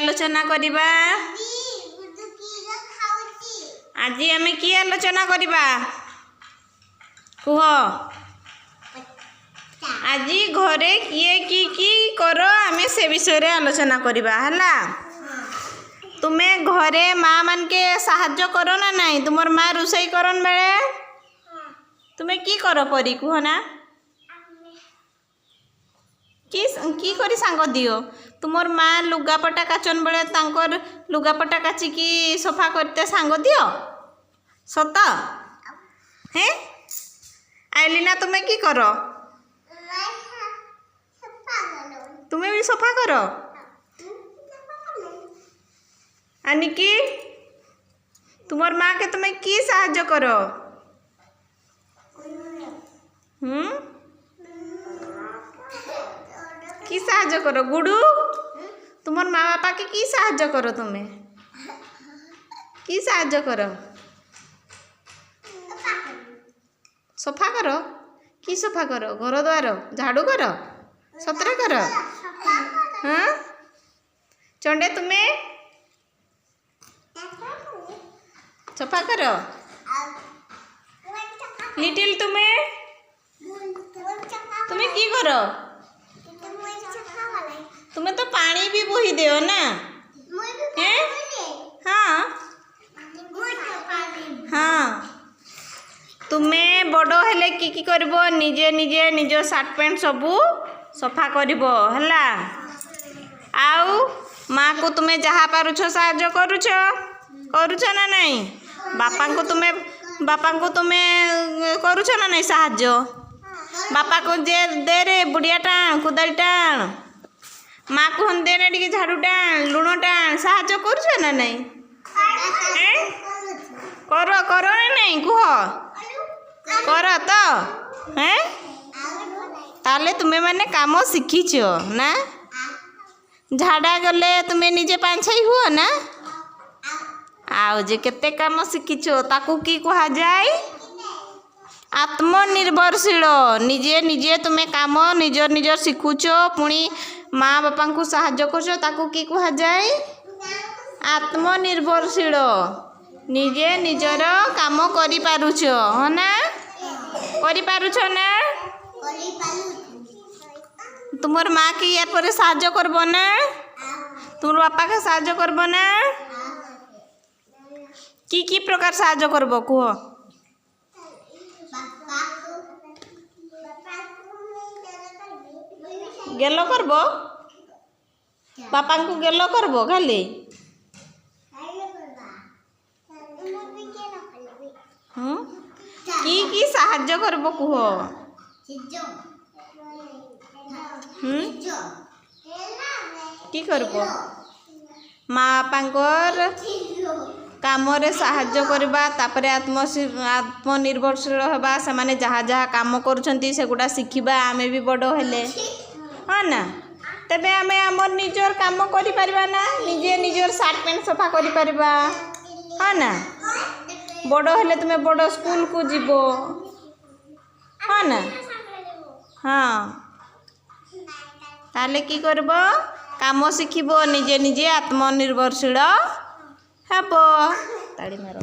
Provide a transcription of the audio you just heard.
आलोचना करिबा आज आम कि आलोचना करिबा कुह आज घरे किए की कर आम से विषय रे आलोचना करिबा हला तुम्हें घरे माँ मान के साहाय्य करो ना नहीं तुमर माँ रोषई करन बेले तुम्हें की कर परी कुह ना की करी सांग दियो तुमर माँ लुगापटा काचन बेले तांकर लुगापटा काचिकी सफा करते सांग दियो सत हैं आइलिना तुम्हें की कर तुम्हें भी सफा करो आनिकी तुमर माँ के तुम्हें की साहाय्य करो की साहाय्य करो गुडू तुमर माँ बापा के की साहाय्य करो तुम्हें की साहाय्य करो सफा करो की सफा करो घर द्वार झाड़ू करो सतरे करो हाँ चंडे तुम्हें सफा करो लिटिल तुम्हें की करो तुम्हें तो पानी भी बोही देओ ना हैं हाँ हाँ तुम्हें बड़ हेले की करबो निजे निजे निज सार्ट पैंट सबू सफा करबो हला आउ माँ को तुम्हें जहाँ पारुछ साहाय्य करुछ ना नहीं बापा को तुम्हें करुछ ना नहीं साहाय्य बापा को जे दे रे बुढ़िया टाण कुदाली टाण माँ को हम दे रे झाड़ू टाण लुण टाण साहाय्य करुछ ना नहीं करो करो ना नहीं कुह कर तो हैं ताले तुम्हें माने काम शिखीच ना झाड़ा गले तुम्हें निजे पाछाई हुआ ना आओ जे केते काम शिखीच ताकू की कहा जाए आत्मनिर्भरशील निजे निजे तुम्हें काम निजर निजर शिखुच पुणी माँ बापा को साहाय्य करछ ताकू की कहा जाए आत्मनिर्भरशील निजे निजर काम करि पारुछ हो ना करि पारुछ ना तुमर माँ की यार पर साहाय्य करब ना तुम बापा के साहाय्य करब ना की प्रकार साहाय्य करब कुह गेलो करब बापा को गेलो करब खाली की साहाय्य करब कुह की करब माँ बापांकर काम रे साहाय्य करबा तापरे आत्मनिर्भरशील होबा से माने जहाँ जहाँ काम करुछंती सेगुड़ा शिखिबा आमे भी बड़ हेले हाँ ना तेबे आमे हमर निजर काम करि परिबा ना निजे निजर सार्ट पैंट सफा करि परिबा हाँ ना बड़ हेले तुम्हें बड़ स्कूल को जीवो हाँ ना हाँ ताले की करब काम शिखिबो निजे निजे आत्मनिर्भरशील हेबो ताड़ी मारो।